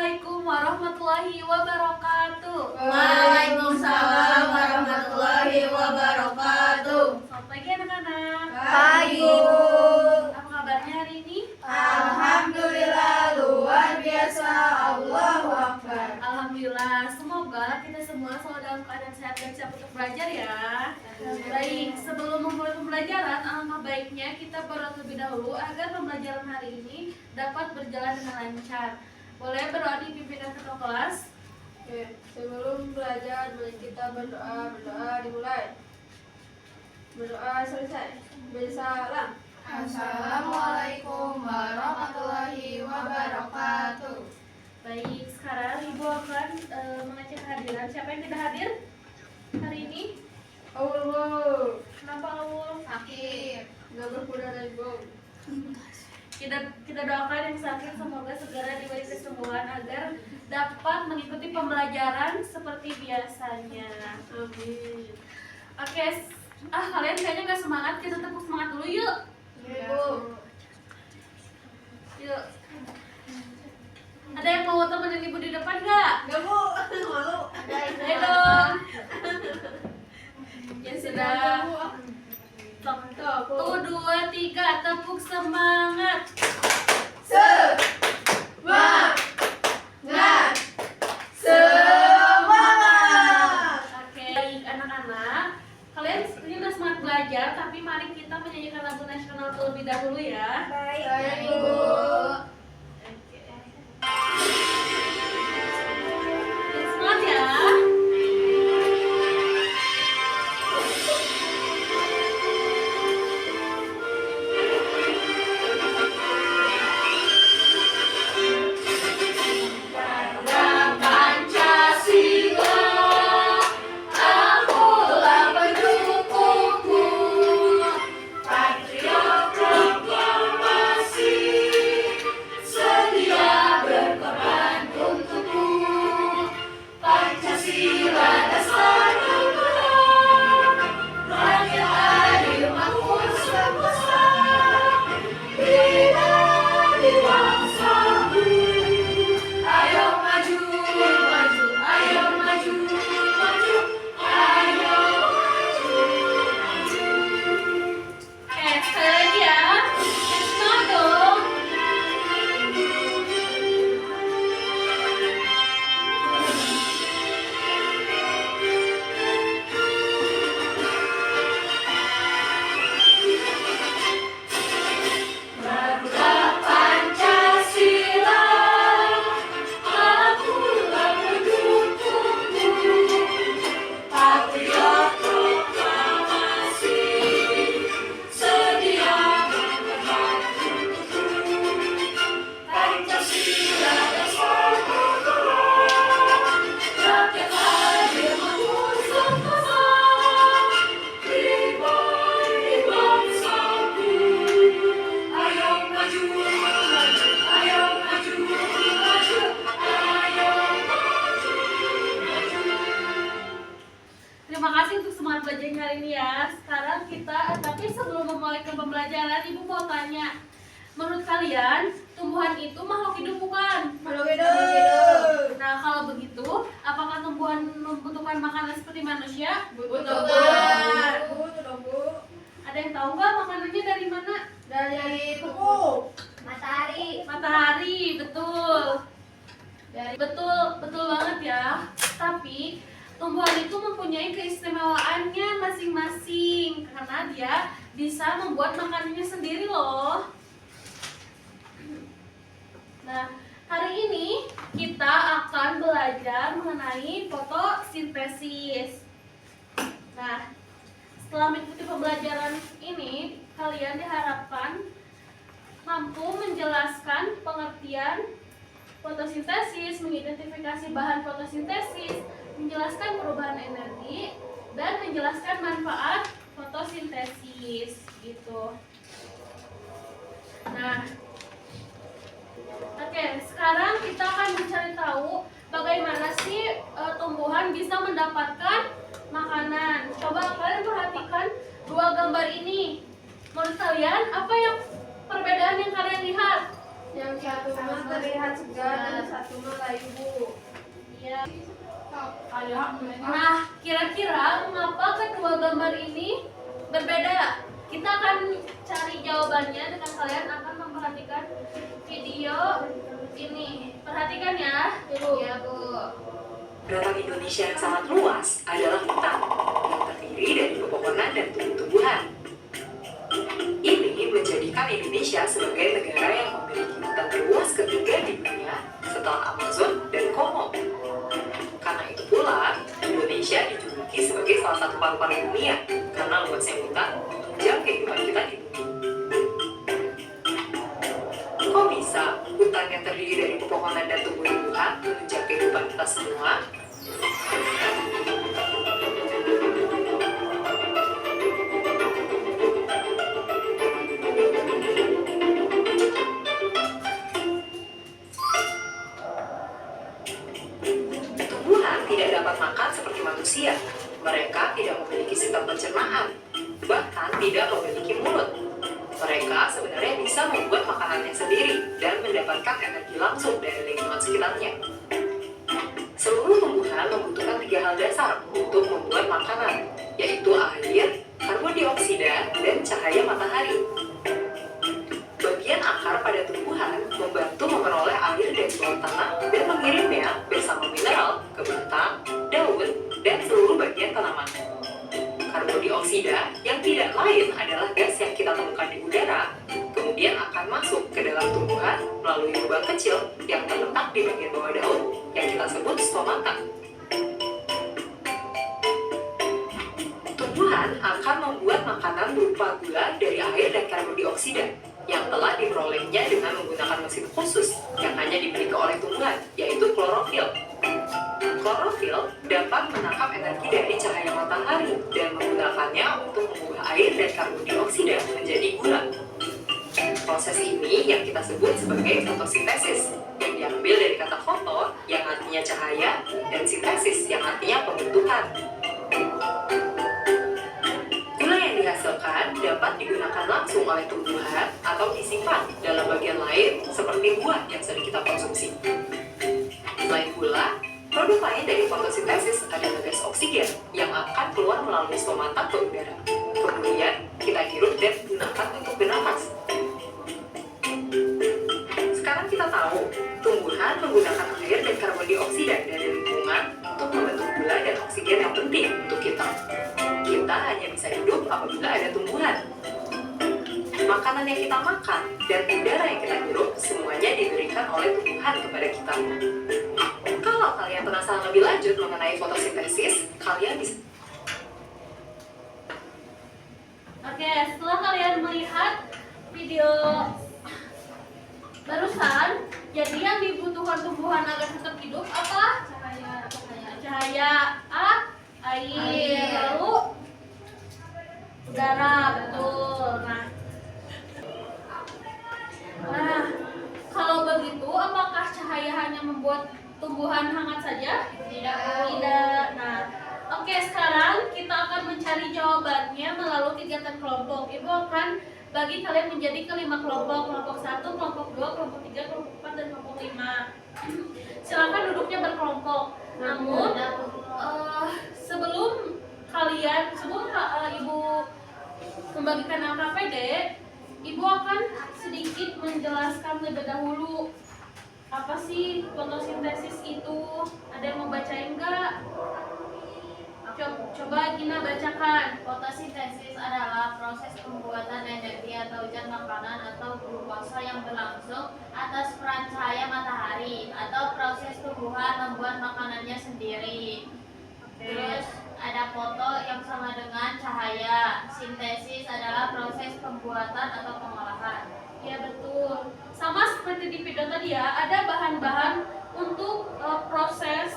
Assalamualaikum warahmatullahi wabarakatuh. Waalaikumsalam warahmatullahi wabarakatuh. Selamat pagi anak-anak. Pagi, Bu. Apa kabarnya hari ini? Alhamdulillah luar biasa. Allahu Akbar. Alhamdulillah, semoga kita semua selalu dalam keadaan sehat dan siap untuk belajar ya. Baik, sebelum memulai pembelajaran, alangkah baiknya kita berdoa terlebih dahulu agar pembelajaran hari ini dapat berjalan dengan lancar. Boleh berdoa di pimpinan ketua kelas? Oke, sebelum belajar mari kita berdoa. Berdoa dimulai. Berdoa selesai. Bersalam. Assalamualaikum warahmatullahi wabarakatuh. Baik, sekarang Ibu akan mengecek kehadiran. Siapa yang tidak hadir hari ini? Allah. Kenapa Aul? Sakit. Nggak berkuda dari bom. Kita doakan yang sakit semoga segera diberi kesembuhan agar dapat mengikuti pembelajaran seperti biasanya. Amin. Oke, kalian kayaknya nggak semangat, kita tepuk semangat dulu yuk. Ibu. Yuk. Ada yang mau temenin Ibu di depan nggak? Nggak, Bu. Malu. Ayo dong. Ya sudah. Satu, dua, tiga, tepuk semangat. Semangat. Semangat. Oke, baik anak-anak. Kalian ini udah semangat belajar, tapi mari kita menyanyikan lagu nasional terlebih dahulu ya. Baik, Bu. Oke. Semangat ya. Oke, sekali lagi ya. Semangat dong. Terima kasih untuk semangat belajarnya hari ini ya. Sekarang tapi sebelum memulai ke pembelajaran, Ibu mau tanya. Menurut kalian, tumbuhan itu makhluk hidup bukan? Makhluk hidup. Nah, kalau begitu, apakah tumbuhan membutuhkan makanan seperti manusia? Butuhkan. Bu. Ada yang tahu nggak makanannya dari mana? Dari kuku. Matahari, betul. Betul banget ya. Tapi tumbuhan itu mempunyai keistimewaannya masing-masing karena dia bisa membuat makanannya sendiri loh. Nah, hari ini kita akan belajar mengenai fotosintesis. Nah, setelah mengikuti pembelajaran ini, kalian diharapkan mampu menjelaskan pengertian fotosintesis, mengidentifikasi bahan fotosintesis, menjelaskan perubahan energi, dan menjelaskan manfaat fotosintesis gitu. Nah, oke, sekarang kita akan mencari tahu bagaimana sih tumbuhan bisa mendapatkan makanan. Coba kalian perhatikan dua gambar ini. Menurut kalian apa yang perbedaan yang kalian lihat? Yang satu mah terlihat segar, yang satu mah layu, Bu. Iya. Nah, kira-kira mengapa kedua gambar ini berbeda? Kita akan cari jawabannya dengan kalian akan memperhatikan video ini. Perhatikan ya, Ibu. Iya, Bu. Daratan Indonesia yang sangat luas adalah hutan yang terdiri dari pepohonan dan tumbuh-tumbuhan. Ini menjadikan Indonesia sebagai negara yang memiliki hutan terluas ketiga di dunia setelah Amazon dan Kongo. Karena itu pula, Indonesia dijuluki sebagai salah satu paru-paru dunia karena luasnya hutan menunjang kehidupan kita di bumi. Kok bisa hutan yang terdiri dari pepohonan dan tumbuh-tumbuhan menunjang kehidupan kita semua? Tumbuhan tidak dapat makan seperti manusia. Mereka tidak memiliki sistem pencernaan, bahkan tidak memiliki mulut. Mereka sebenarnya bisa membuat makanannya sendiri dan mendapatkan energi langsung dari lingkungan sekitarnya. Seluruh tumbuhan membutuhkan 3 hal dasar untuk membuat makanan, yaitu air, karbon dioksida, dan cahaya matahari. Bagian akar pada tumbuhan membantu memperoleh air dari bawah tanah dan mengirimnya bersama mineral ke batang, daun, dan seluruh bagian tanaman. Karbon dioksida yang tidak lain adalah gas yang kita temukan di udara, kemudian akan masuk ke dalam tumbuhan melalui lubang kecil yang terletak di bagian bawah daun yang kita sebut stomata. Tumbuhan akan membuat makanan berupa gula dari air dan karbon dioksida yang telah diperolehnya dengan menggunakan mesin khusus yang hanya dimiliki oleh tumbuhan, yaitu klorofil. Klorofil dapat menangkap energi dari cahaya matahari dan menggunakannya untuk mengubah air dan karbon dioksida menjadi gula. Proses ini yang kita sebut sebagai fotosintesis, yang diambil dari kata foto yang artinya cahaya dan sintesis yang artinya pembentukan. Gula yang dihasilkan dapat digunakan langsung oleh tumbuhan atau disimpan dalam bagian lain seperti buah yang sering kita konsumsi. Selain gula, produk lain dari fotosintesis adalah gas oksigen yang akan keluar melalui stomata ke udara. Kemudian kita hirup dan gunakan untuk bernafas. Sekarang kita tahu, tumbuhan menggunakan air dan karbon dioksida dari lingkungan untuk membentuk gula dan oksigen yang penting untuk kita. Kita hanya bisa hidup apabila ada tumbuhan. Makanan yang kita makan dan udara yang kita hirup semuanya diberikan oleh tumbuhan kepada kita. Kalau kalian penasaran lebih lanjut mengenai fotosintesis, kalian bisa... Oke, setelah kalian melihat video barusan, jadi yang dibutuhkan tumbuhan agar tetap hidup apa? Cahaya, air, lalu udara, betul. Nah, kalau begitu, apakah cahaya hanya membuat tumbuhan hangat saja? Tidak. Nah, oke, sekarang kita akan mencari jawabannya melalui kegiatan kelompok. Ibu akan bagi kalian menjadi ke 5 kelompok, kelompok 1, kelompok 2, kelompok 3, kelompok 4, dan kelompok 5. Silakan duduknya berkelompok. Namun, sebelum Ibu membagikan LKPD, Ibu akan sedikit menjelaskan terlebih dahulu apa sih fotosintesis itu. Ada yang mau bacain nggak? Coba Gina bacakan. Fotosintesis adalah proses pembuatan energi atau zat makanan atau glukosa yang berlangsung atas peran cahaya matahari atau proses tumbuhan membuat makanannya sendiri. Terus ada foto yang sama dengan cahaya. Sintesis adalah proses pembuatan atau pengolahan. Ya betul. Sama seperti di video tadi ya, ada bahan-bahan untuk proses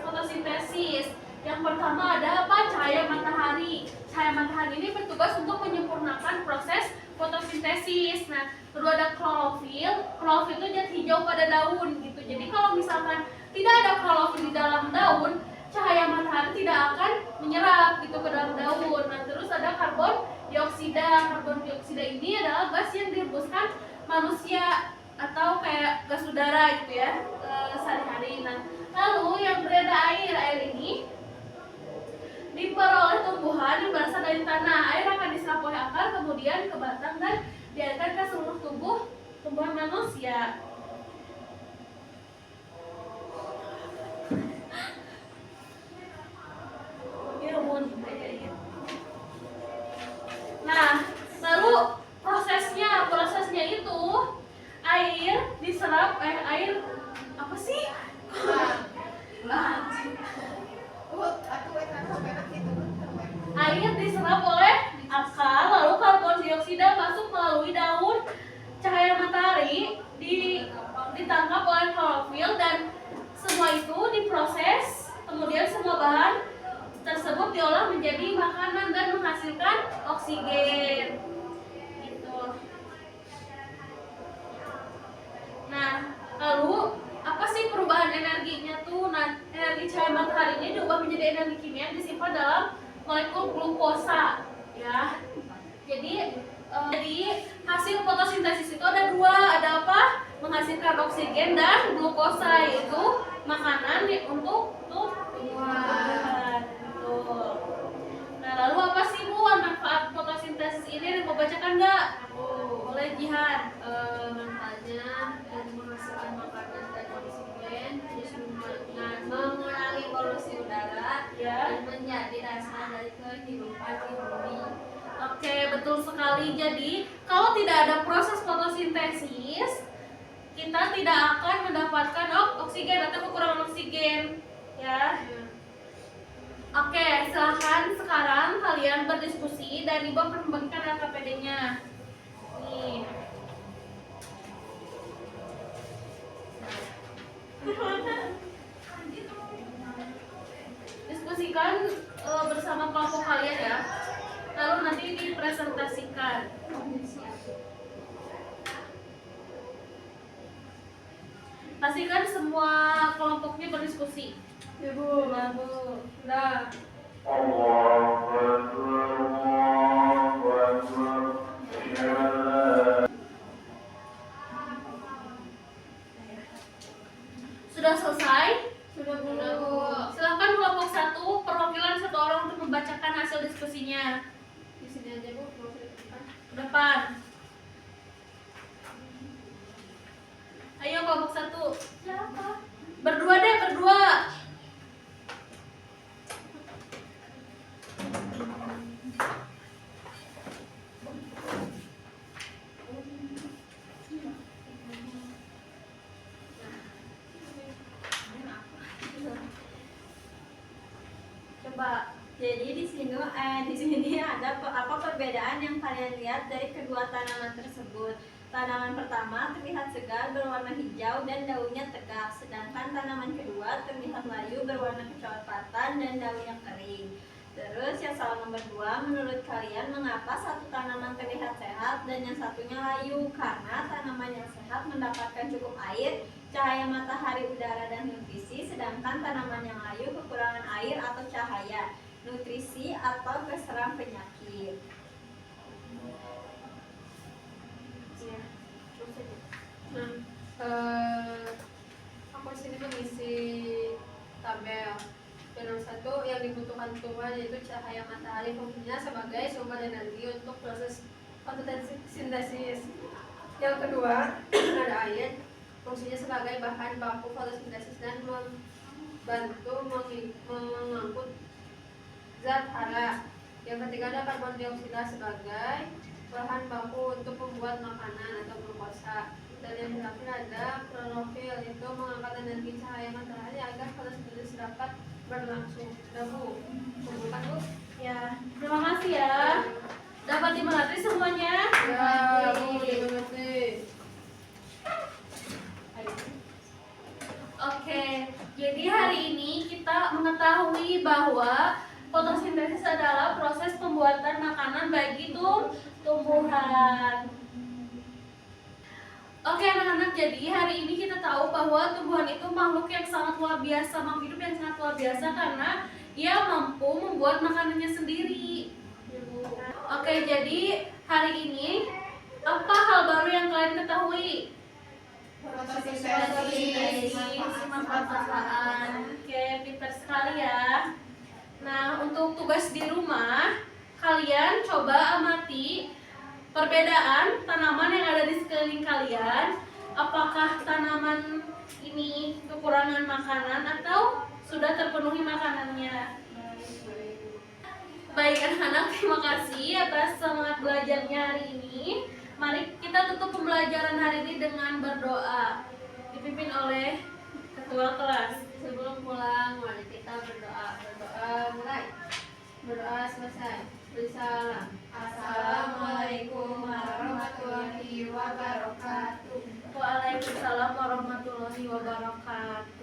fotosintesis. Yang pertama ada apa? Cahaya matahari. Cahaya matahari ini bertugas untuk menyempurnakan proses fotosintesis. Nah, kedua ada klorofil. Klorofil itu zat hijau pada daun gitu. Jadi kalau misalkan tidak ada klorofil di dalam daun, cahaya matahari tidak akan menyerap gitu ke dalam daun. Nah, terus ada karbon dioksida. Karbon dioksida ini adalah gas yang dihembuskan manusia atau kayak gas udara gitu ya sehari-hari. Nah, lalu yang beredar air ini diperoleh tumbuhan yang berasal dari tanah. Air akan diserap oleh akar, kemudian ke batang dan dialirkan ke seluruh tumbuhan manusia. Nah, lalu prosesnya itu air diserap air apa sih? Air diserap oleh akar, lalu karbon dioksida masuk melalui daun, cahaya matahari ditangkap oleh klorofil, dan semua itu diproses, kemudian semua bahan tersebut diolah menjadi makanan dan menghasilkan oksigen. Gitu. Nah, lalu apa sih perubahan energinya tuh? Nah, energi cahaya matahari ini diubah menjadi energi kimia yang disimpan dalam molekul glukosa, ya. Jadi hasil fotosintesis itu ada dua, ada apa? Menghasilkan oksigen dan glukosa, yaitu makanan untuk tumbuhan. Betul. Nah, lalu apa sih Bu manfaat fotosintesis ini? Mau bacakan nggak? Boleh Jihan. Manfaatnya menghasilkan makanan dan oksigen, terus mengurangi polusi udara, Ya. dan menjadi dasar dari kehidupan di bumi. Oke, betul sekali. Jadi, kalau tidak ada proses fotosintesis, kita tidak akan mendapatkan oksigen atau kekurangan oksigen, ya. Oke, silahkan sekarang kalian berdiskusi dan Ibu akan membagikan LKPD-nya. Nih. Diskusikan bersama kelompok kalian ya. Lalu nanti dipresentasikan. Pastikan semua kelompoknya berdiskusi. Ibu, nah. Sudah selesai? Sudah Bu. Silakan kelompok 1 perwakilan 1 orang untuk membacakan hasil diskusinya. Di sini aja Bu, mau ke depan. Ke depan. Ayo kelompok 1. Siapa? Berdua deh, berdua. Coba. Jadi di sini ada apa perbedaan yang kalian lihat dari kedua tanaman tersebut. Tanaman pertama terlihat segar berwarna hijau dan daunnya tegak, sedangkan tanaman kedua terlihat layu berwarna kecoklatan dan daunnya kering. Terus yang soal nomor 2, menurut kalian mengapa satu tanaman terlihat sehat dan yang satunya layu? Karena tanaman yang sehat mendapatkan cukup air, cahaya matahari, udara, dan nutrisi, sedangkan tanaman yang layu kekurangan air atau cahaya, nutrisi, atau terserang penyakit. Nah, aku sini mengisi tabel. Yang satu yang dibutuhkan tumbuhan yaitu cahaya matahari, fungsinya sebagai sumber energi untuk proses fotosintesis. Yang kedua ada air, fungsinya sebagai bahan baku fotosintesis dan membantu mengangkut zat hara. Yang ketiga ada karbon dioksida sebagai bahan baku untuk membuat makanan atau glukosa. Dan yang terakhir ada klorofil, itu mengangkat energi cahaya matahari agar fotosintesis dapat berlangsung. Sudah Bu, kumpulkan Bu. Ya, terima kasih ya. Dapat dimengerti semuanya? Ya Bu, dimengerti. Oke, jadi hari ini kita mengetahui bahwa fotosintesis adalah proses pembuatan makanan bagi tumbuhan. Oke anak-anak, jadi hari ini kita tahu bahwa tumbuhan itu makhluk yang sangat luar biasa, makhluk hidup yang sangat luar biasa karena ia mampu membuat makanannya sendiri. Oke, jadi hari ini apa hal baru yang kalian ketahui simak perkataan. Oke, pintar sekali ya. Nah, untuk tugas di rumah, kalian coba amati perbedaan tanaman yang ada di sekeliling kalian. Apakah tanaman ini kekurangan makanan atau sudah terpenuhi makanannya? Baik anak-anak, terima kasih atas semangat belajarnya hari ini. Mari kita tutup pembelajaran hari ini dengan berdoa, dipimpin oleh ketua kelas. Sebelum pulang, mari kita berdoa. Berdoa mulai. Berdoa selesai. Bersalam. Assalamualaikum warahmatullahi wabarakatuh. Waalaikumsalam warahmatullahi wabarakatuh.